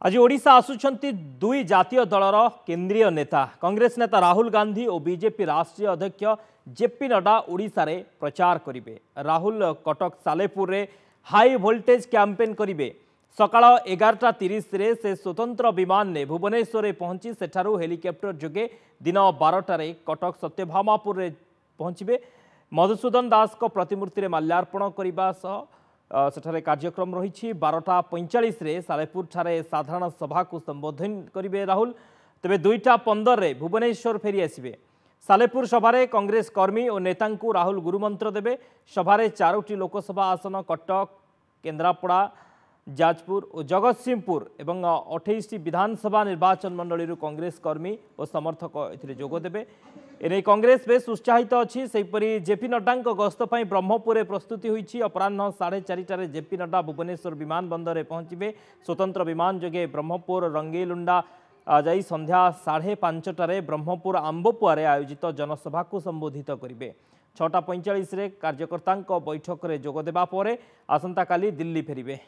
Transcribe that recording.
आज ओडिशा आसुछंती दुई जातीय दलर केंद्रीय नेता कांग्रेस नेता राहुल गांधी और बीजेपी राष्ट्रीय अध्यक्ष जेपी नड्डा ओडिशा रे प्रचार करिवे। राहुल कटक सालेपुर रे हाई वोल्टेज कैंपेन करिवे। सकाळ 11:30 रे से स्वतंत्र विमान ने भुवनेश्वर रे पहुंची सेठारु हेलिकॉप्टर जोगे दिन 12 रे कटक सत्यभामापुर रे पहुंचबे। मधुसूदन दास को प्रतिमूर्ति रे माल्यार्पण करिबा सह सेठारे कार्यक्रम रही। 12:45 रे सालेपुर ठारे साधारण सभा को संबोधन करिवे राहुल। तेबे 2:15 रे भुवनेश्वर फेरी आसिबे। सालेपुर सभारे कांग्रेस कर्मी और नेतांकु राहुल गुरुमंत्र देबे। सभारे 4टी लोकसभा आसन कटक, केन्द्रापड़ा, जाजपुर और जगतसिंहपुर एवं 28टी विधानसभा निर्वाचन मंडली कांग्रेस कर्मी और समर्थक एथिरे जोग देबे। एने कांग्रेस बेस उत्साहित अच्छी। सेहीपरि जेपी नड्डा गस्त पर ब्रह्मपुर प्रस्तुति होईछि। अपराह्न 4:30 जेपी नड्डा भुवनेश्वर विमान बंदर में पहुंचे। स्वतंत्र विमान जोगे ब्रह्मपुर रंगेलुंडा जाई संध्या 5:30 ब्रह्मपुर आंबपुआरे आयोजित जनसभा को संबोधित करेंगे। 6:45 कार्यकर्ता बैठक में जोग देबा परे आसंता काली दिल्ली फेरिबे।